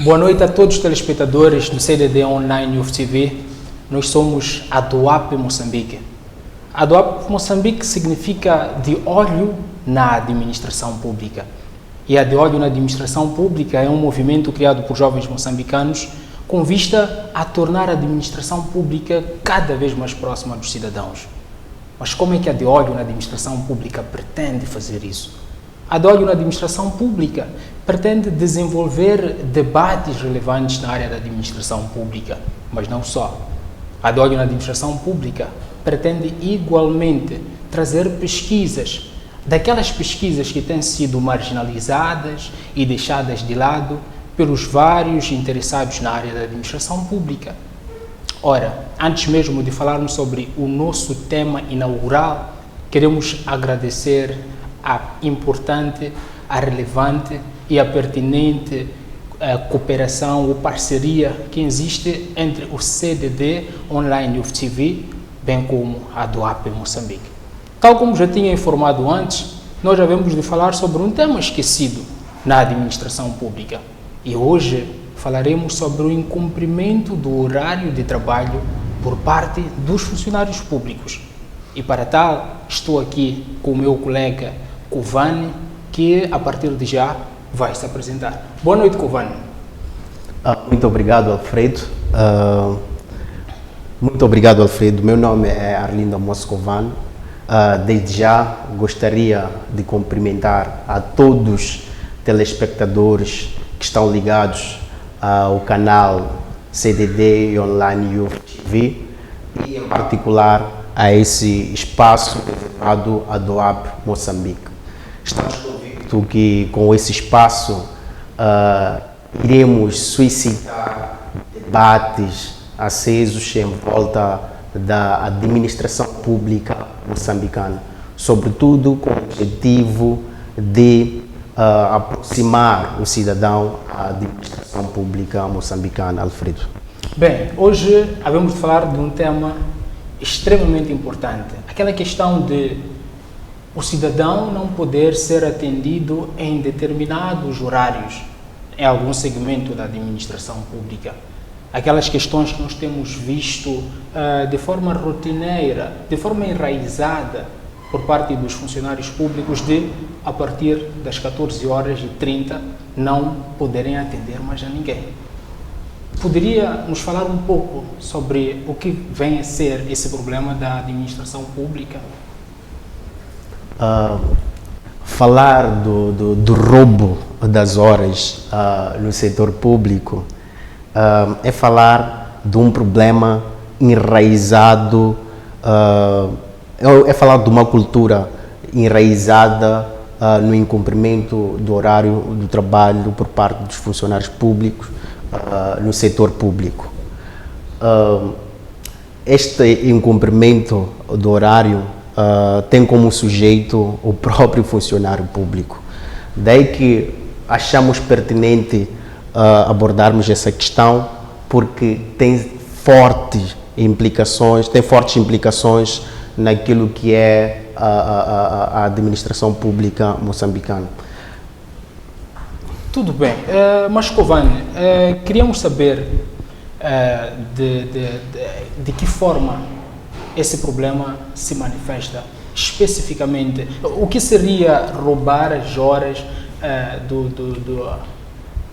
Boa noite a todos os telespectadores do CDD Online UFTV. Nós somos a DOAP Moçambique. A DOAP Moçambique significa de olho na administração pública. E a de olho na administração pública é um movimento criado por jovens moçambicanos com vista a tornar a administração pública cada vez mais próxima dos cidadãos. Mas como é que a de olho na administração pública pretende fazer isso? A de olho na administração pública pretende desenvolver debates relevantes na área da administração pública, mas não só. A de olho na administração pública pretende igualmente trazer pesquisas, daquelas pesquisas que têm sido marginalizadas e deixadas de lado pelos vários interessados na área da administração pública. Ora, antes mesmo de falarmos sobre o nosso tema inaugural, queremos agradecer a importante, a relevante e a pertinente cooperação ou parceria que existe entre o CDD Online UFTV, bem como a DOAP Moçambique. Tal como já tinha informado antes, nós havemos de falar sobre um tema esquecido na administração pública. E hoje falaremos sobre o incumprimento do horário de trabalho por parte dos funcionários públicos. E para tal, estou aqui com o meu colega Covani, que a partir de já vai se apresentar. Boa noite, Covani. Muito obrigado, Alfredo. Muito obrigado, Alfredo. Meu nome é Arlindo Moscovani. Desde já gostaria de cumprimentar a todos os telespectadores que estão ligados ao canal CDD Online UFTV e, em particular, a esse espaço dedicado à DOAP Moçambique. Estamos convictos que, com esse espaço, iremos suscitar debates acesos em volta da administração pública moçambicana, sobretudo com o objetivo de aproximar o cidadão à administração pública moçambicana. Alfredo. Bem, hoje havemos de falar de um tema extremamente importante, aquela questão de o cidadão não poder ser atendido em determinados horários em algum segmento da administração pública. Aquelas questões que nós temos visto de forma rotineira, de forma enraizada por parte dos funcionários públicos de, a partir das 14h30, não poderem atender mais a ninguém. Poderia nos falar um pouco sobre o que vem a ser esse problema da administração pública? Falar do roubo das horas no setor público é falar de um problema enraizado, é falar de uma cultura enraizada no incumprimento do horário do trabalho por parte dos funcionários públicos no setor público. Este incumprimento do horário tem como sujeito o próprio funcionário público. Daí que achamos pertinente abordarmos essa questão, porque tem fortes implicações naquilo que é a administração pública moçambicana. Tudo bem, mas Covani, queríamos saber de que forma esse problema se manifesta especificamente. O que seria roubar as horas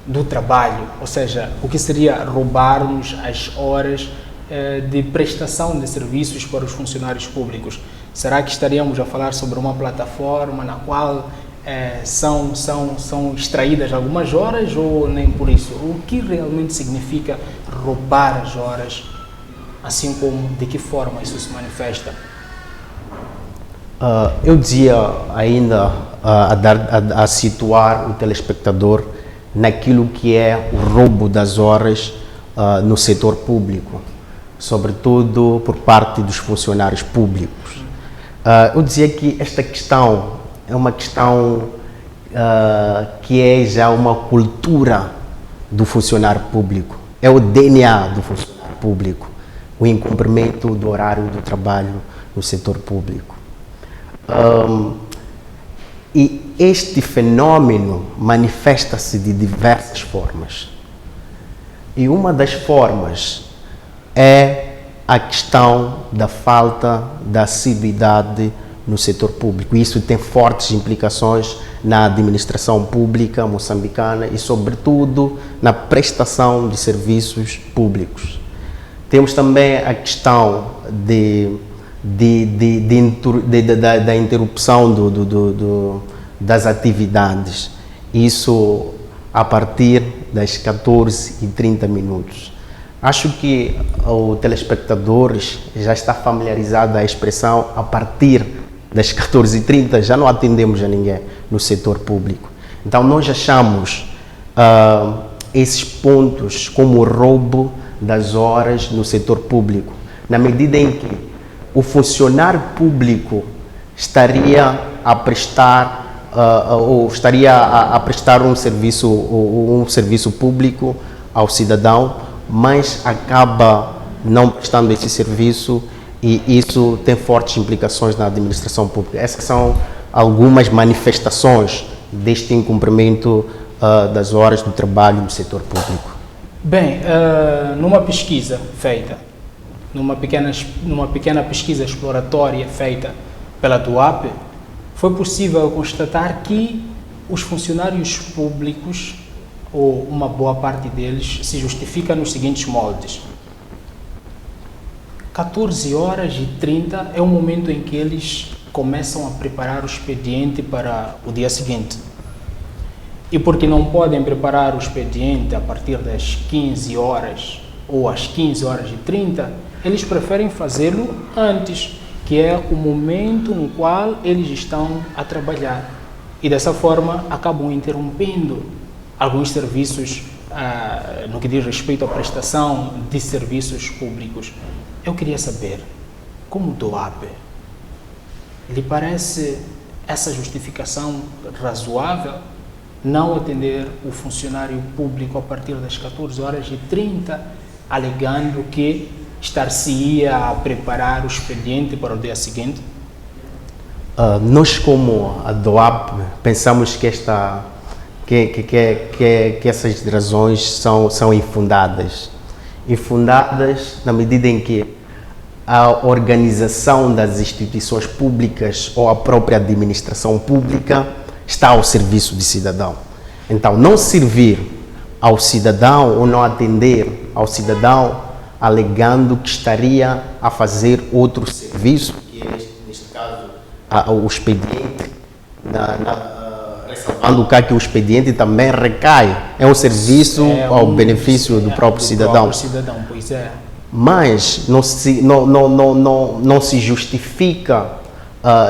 do trabalho? Ou seja, o que seria roubarmos as horas de prestação de serviços para os funcionários públicos? Será que estaríamos a falar sobre uma plataforma na qual são extraídas algumas horas ou nem por isso? O que realmente significa roubar as horas? Assim como de que forma isso se manifesta? Eu dizia ainda a situar o telespectador naquilo que é o roubo das horas no setor público, sobretudo por parte dos funcionários públicos. Eu dizia que esta questão é uma questão que é já uma cultura do funcionário público, é o DNA do funcionário público, o incumprimento do horário do trabalho no setor público. E este fenômeno manifesta-se de diversas formas. E uma das formas é a questão da falta da assiduidade no setor público. Isso tem fortes implicações na administração pública moçambicana e, sobretudo, na prestação de serviços públicos. Temos também a questão da interrupção das atividades. Isso a partir das 14h30. Acho que o telespectador já está familiarizado à expressão a partir das 14h30 já não atendemos a ninguém no setor público. Então nós achamos esses pontos como roubo das horas no setor público, na medida em que o funcionário público estaria a prestar um serviço público ao cidadão, mas acaba não prestando esse serviço, e isso tem fortes implicações na administração pública. Essas são algumas manifestações deste incumprimento das horas do trabalho no setor público. Bem, numa pesquisa feita, numa pequena pesquisa exploratória feita pela DOAP, foi possível constatar que os funcionários públicos, ou uma boa parte deles, se justifica nos seguintes moldes. 14h30 é o momento em que eles começam a preparar o expediente para o dia seguinte. E porque não podem preparar o expediente a partir das 15 horas ou às 15h30, eles preferem fazê-lo antes, que é o momento no qual eles estão a trabalhar. E dessa forma acabam interrompendo alguns serviços no que diz respeito à prestação de serviços públicos. Eu queria saber, como DOAP, lhe parece essa justificação razoável, não atender o funcionário público a partir das 14h30, alegando que estar-se-ia a preparar o expediente para o dia seguinte? Nós, como a DOAP, pensamos que essas razões são infundadas. Infundadas na medida em que a organização das instituições públicas ou a própria administração pública está ao serviço do cidadão. Então, não servir ao cidadão ou não atender ao cidadão alegando que estaria a fazer outro serviço, que é, neste caso, o expediente, ressalvando que o expediente também recai, é um serviço ao benefício do próprio cidadão. Pois é. Mas não se justifica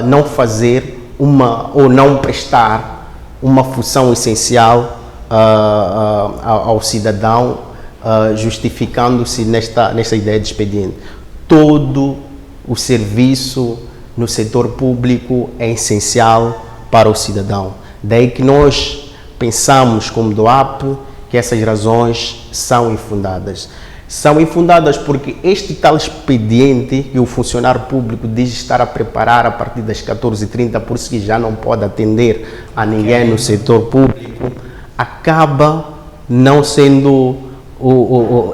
não fazer ou não prestar uma função essencial ao cidadão, justificando-se nesta ideia de expediente. Todo o serviço no setor público é essencial para o cidadão. Daí que nós pensamos, como DOAP, que essas razões são infundadas. São infundadas porque este tal expediente que o funcionário público diz estar a preparar a partir das 14h30, por isso que já não pode atender a ninguém no setor público, acaba não sendo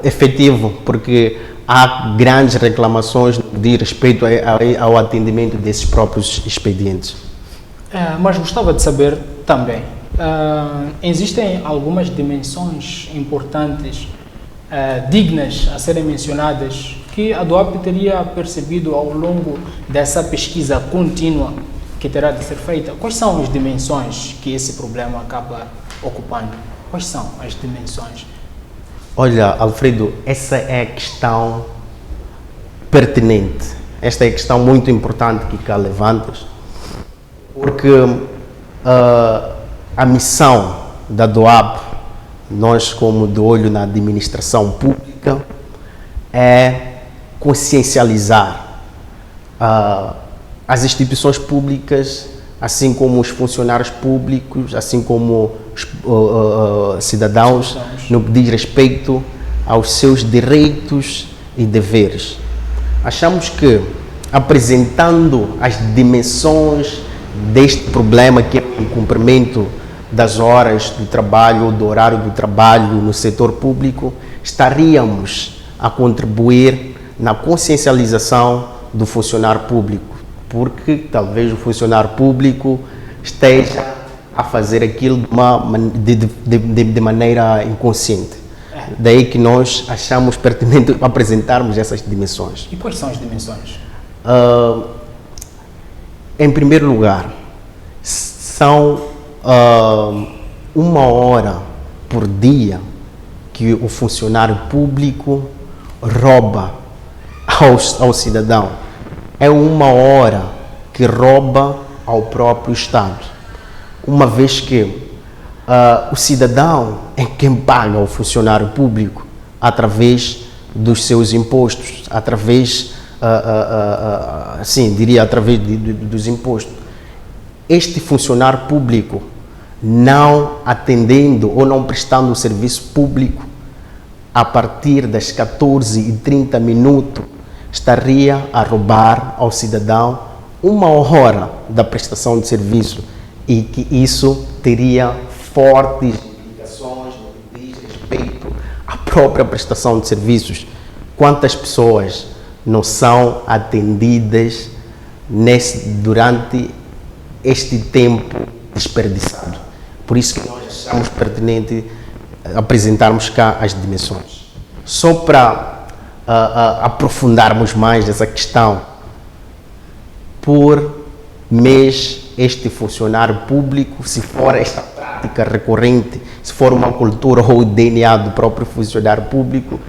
efetivo, porque há grandes reclamações de respeito ao atendimento desses próprios expedientes. Mas gostava de saber também, existem algumas dimensões importantes, dignas a serem mencionadas, que a DOAP teria percebido ao longo dessa pesquisa contínua que terá de ser feita. Quais são as dimensões que esse problema acaba ocupando? Quais são as dimensões? Olha, Alfredo, essa é a questão pertinente. Esta é a questão muito importante que cá levantas, porque a missão da DOAP, nós como de olho na administração pública, é consciencializar as instituições públicas, assim como os funcionários públicos, assim como os cidadãos, no que diz respeito aos seus direitos e deveres. Achamos que, apresentando as dimensões deste problema, que é o incumprimento das horas do trabalho ou do horário do trabalho no setor público, estaríamos a contribuir na consciencialização do funcionário público, porque talvez o funcionário público esteja a fazer aquilo de maneira inconsciente. Daí que nós achamos pertinente apresentarmos essas dimensões. E quais são as dimensões? Em primeiro lugar, são 1 hora por dia que o funcionário público rouba ao cidadão. É 1 hora que rouba ao próprio Estado, uma vez que o cidadão é quem paga o funcionário público através dos seus impostos, através, através dos impostos. Este funcionário público, não atendendo ou não prestando o serviço público, a partir das 14h30, estaria a roubar ao cidadão 1 hora da prestação de serviço, e que isso teria fortes implicações no que diz respeito à própria prestação de serviços. Quantas pessoas não são atendidas durante este tempo desperdiçado? Por isso que nós achamos pertinente apresentarmos cá as dimensões. Só para aprofundarmos mais essa questão, por mês, este funcionário público, se for esta prática recorrente, se for uma cultura ou o DNA do próprio funcionário público,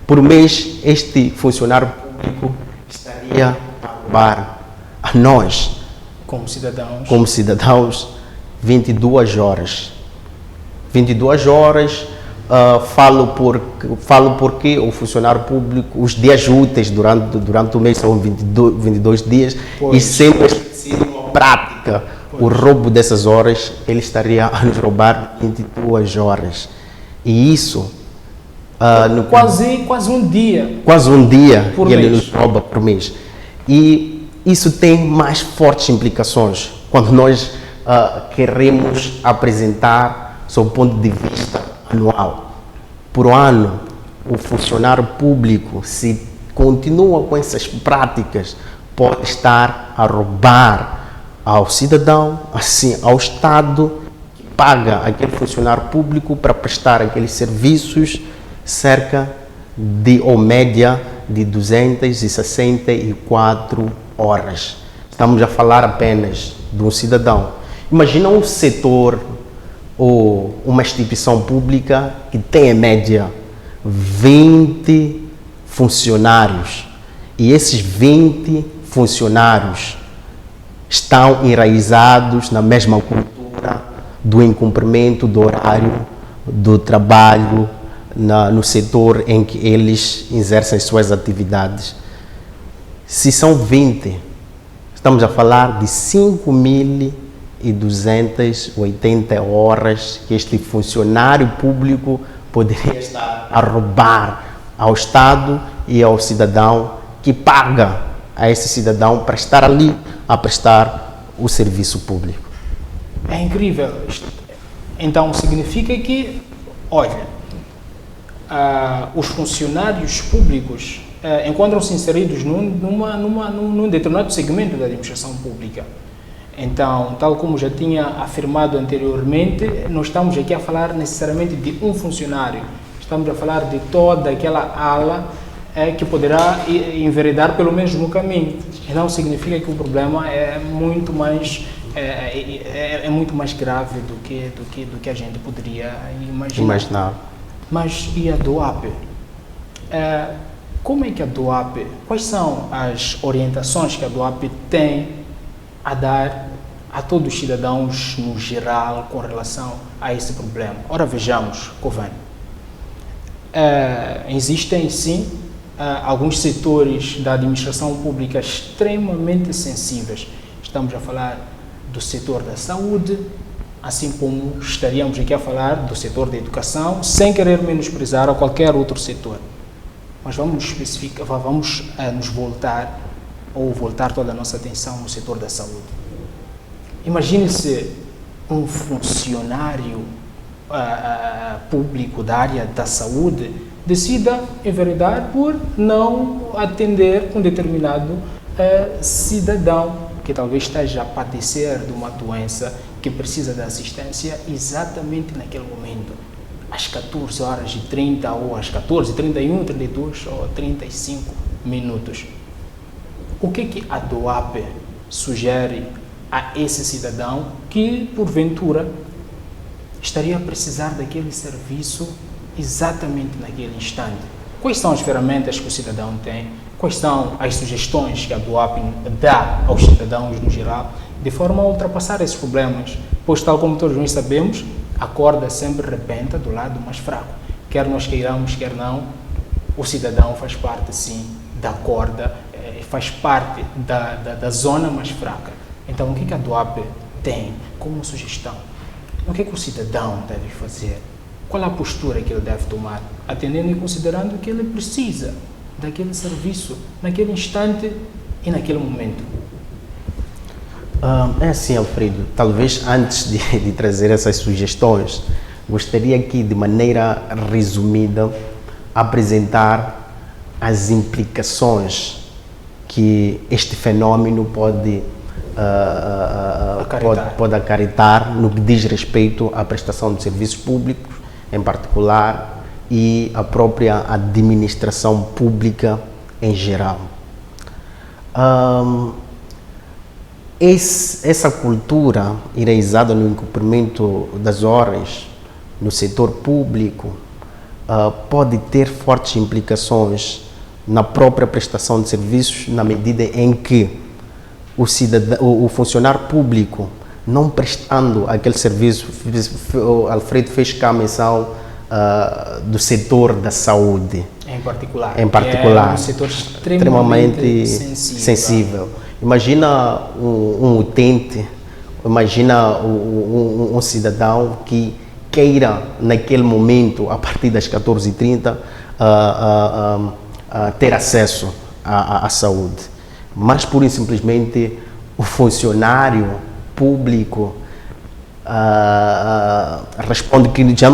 por mês este funcionário público estaria a roubar a nós, como cidadãos, 22 horas. 22 horas, falo porque o funcionário público, os dias úteis durante o mês são 22 dias, pois. E sempre sido uma prática, pois. O roubo dessas horas, ele estaria a nos roubar 22 horas. E isso... quase um dia. Quase um dia por ele mês. Nos rouba por mês. E isso tem mais fortes implicações quando nós queremos apresentar sob o ponto de vista anual. Por ano, o funcionário público, se continua com essas práticas, pode estar a roubar ao cidadão, assim ao Estado, que paga aquele funcionário público para prestar aqueles serviços, cerca de, ou média, de 264 horas. Estamos a falar apenas de um cidadão. Imagina um setor ou uma instituição pública que tem, em média, 20 funcionários. E esses 20 funcionários estão enraizados na mesma cultura do incumprimento do horário do trabalho no setor em que eles exercem suas atividades. Se são 20, estamos a falar de 5.280 horas que este funcionário público poderia estar a roubar ao Estado e ao cidadão que paga a esse cidadão para estar ali a prestar o serviço público. É incrível. Então significa que, olha, os funcionários públicos encontram-se inseridos num determinado segmento da administração pública. Então, tal como já tinha afirmado anteriormente, não estamos aqui a falar necessariamente de um funcionário, estamos a falar de toda aquela ala que poderá enveredar pelo mesmo caminho. Então, significa que o problema é muito mais grave do que a gente poderia imaginar. Mas e a DOAP? Como é que a DOAP, quais são as orientações que a DOAP tem a dar a todos os cidadãos no geral com relação a esse problema? Ora, vejamos, Covani. Existem, sim, alguns setores da administração pública extremamente sensíveis. Estamos a falar do setor da saúde, assim como estaríamos aqui a falar do setor da educação, sem querer menosprezar a qualquer outro setor. Mas vamos nos voltar toda a nossa atenção no setor da saúde. Imagine-se um funcionário público da área da saúde decida enveredar por não atender um determinado cidadão que talvez esteja a padecer de uma doença que precisa de assistência exatamente naquele momento, às 14h30 ou às 14h31, 32 ou 35 minutos. O que a DOAP sugere a esse cidadão que, porventura, estaria a precisar daquele serviço exatamente naquele instante? Quais são as ferramentas que o cidadão tem? Quais são as sugestões que a DOAP dá aos cidadãos no geral, de forma a ultrapassar esses problemas? Pois, tal como todos nós sabemos, a corda sempre rebenta do lado mais fraco. Quer nós queiramos, quer não, o cidadão faz parte, sim, da corda, faz parte da zona mais fraca. Então, o que a DOAP tem como sugestão? O que o cidadão deve fazer? Qual a postura que ele deve tomar, atendendo e considerando que ele precisa daquele serviço, naquele instante e naquele momento? É assim, Alfredo, talvez antes de trazer essas sugestões, gostaria aqui de maneira resumida apresentar as implicações que este fenômeno pode acarretar no que diz respeito à prestação de serviços públicos, em particular, e a própria administração pública em geral. Essa cultura enraizada no incumprimento das horas no setor público pode ter fortes implicações na própria prestação de serviços, na medida em que o funcionário público, não prestando aquele serviço, o Alfredo fez cá a menção do setor da saúde. Em particular. É um setor extremamente sensível. Imagina um utente, imagina um cidadão que queira, naquele momento, a partir das 14h30, ter acesso à saúde. Mas, pura e simplesmente, o funcionário público responde que já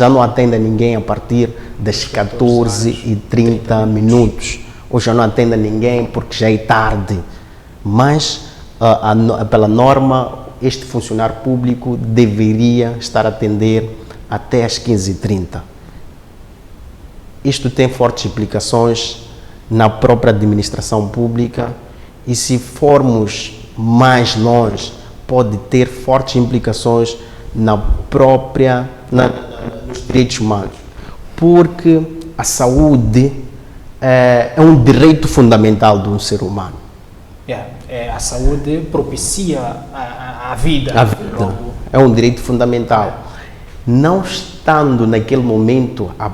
não atende a ninguém a partir das 14h30 minutos, ou já não atende a ninguém porque já é tarde. Mas, pela norma, este funcionário público deveria estar a atender até às 15h30. Isto tem fortes implicações na própria administração pública e, se formos mais longe, pode ter fortes implicações nos direitos humanos, porque a saúde é um direito fundamental de um ser humano. A saúde propicia a vida. A vida é um direito fundamental. Não estando naquele momento a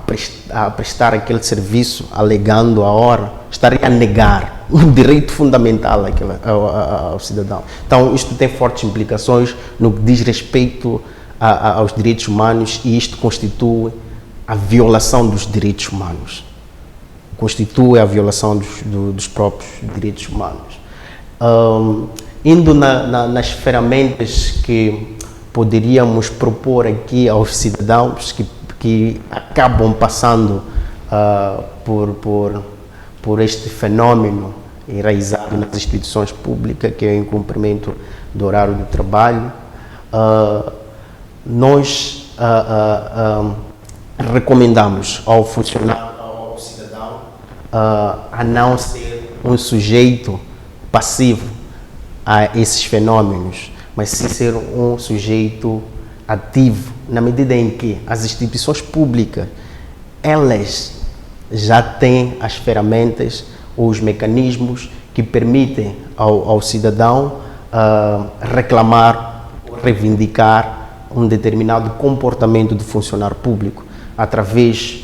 prestar aquele serviço, alegando a hora, estaria a negar um direito fundamental ao cidadão. Então, isto tem fortes implicações no que diz respeito aos direitos humanos, e isto constitui a violação dos direitos humanos. Constitui a violação dos próprios direitos humanos. Indo nas ferramentas que poderíamos propor aqui aos cidadãos que acabam passando por este fenômeno enraizado nas instituições públicas, que é o incumprimento do horário do trabalho, nós recomendamos ao funcionário, ao cidadão, a não ser um sujeito passivo a esses fenômenos, mas sim ser um sujeito ativo, na medida em que as instituições públicas, elas já têm as ferramentas ou os mecanismos que permitem ao cidadão reclamar, reivindicar um determinado comportamento do funcionário público, através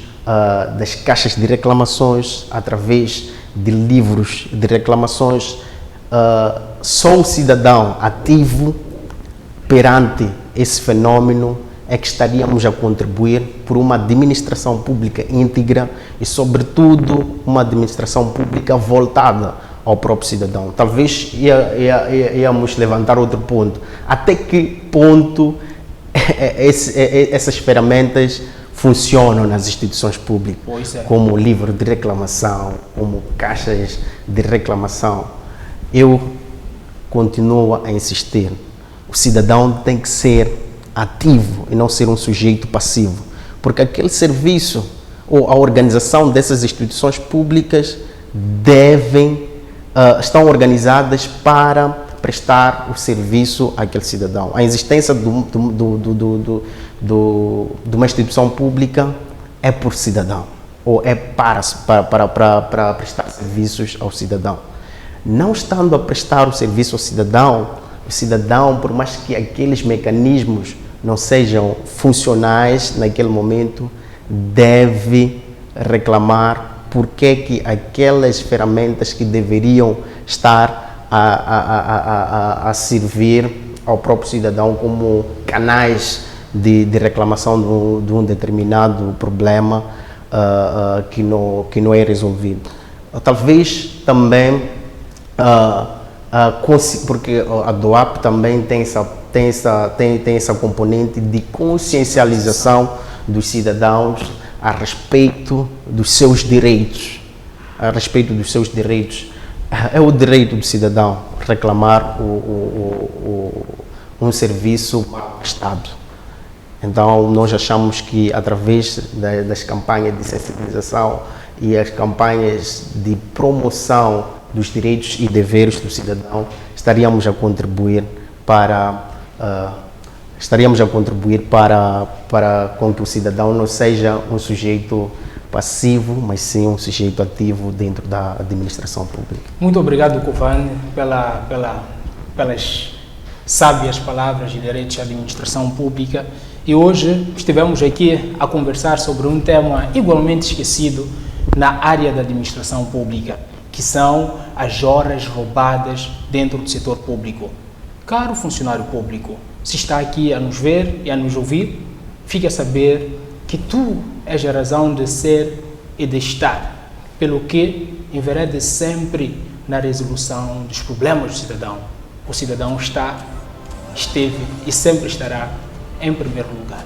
das caixas de reclamações, através de livros de reclamações. Só um cidadão ativo perante esse fenômeno é que estaríamos a contribuir por uma administração pública íntegra e, sobretudo, uma administração pública voltada ao próprio cidadão. Talvez íamos levantar outro ponto. Até que ponto essas ferramentas funcionam nas instituições públicas, Pois é. como livro de reclamação, como caixas de reclamação. Eu continuo a insistir, o cidadão tem que ser ativo e não ser um sujeito passivo, porque aquele serviço ou a organização dessas instituições públicas estão organizadas para prestar o serviço àquele cidadão. A existência de uma instituição pública é por cidadão, ou é para prestar serviços ao cidadão. Não estando a prestar o serviço ao o cidadão, por mais que aqueles mecanismos não sejam funcionais naquele momento, deve reclamar porque que aquelas ferramentas que deveriam estar a servir ao próprio cidadão como canais de reclamação de um determinado problema que não é resolvido. Talvez também, porque a DOAP também tem essa componente de consciencialização dos cidadãos a respeito dos seus direitos. É o direito do cidadão reclamar um serviço mal prestado. Então, nós achamos que através das campanhas de sensibilização e as campanhas de promoção dos direitos e deveres do cidadão, estaríamos a contribuir para com que o cidadão não seja um sujeito passivo, mas sim um sujeito ativo dentro da administração pública. Muito obrigado, Covane, pelas sábias palavras de direitos à administração pública. E hoje estivemos aqui a conversar sobre um tema igualmente esquecido na área da administração pública, que são as horas roubadas dentro do setor público. Caro funcionário público, se está aqui a nos ver e a nos ouvir, fique a saber que tu és a razão de ser e de estar, pelo que enverede sempre na resolução dos problemas do cidadão. O cidadão esteve e sempre estará em primeiro lugar.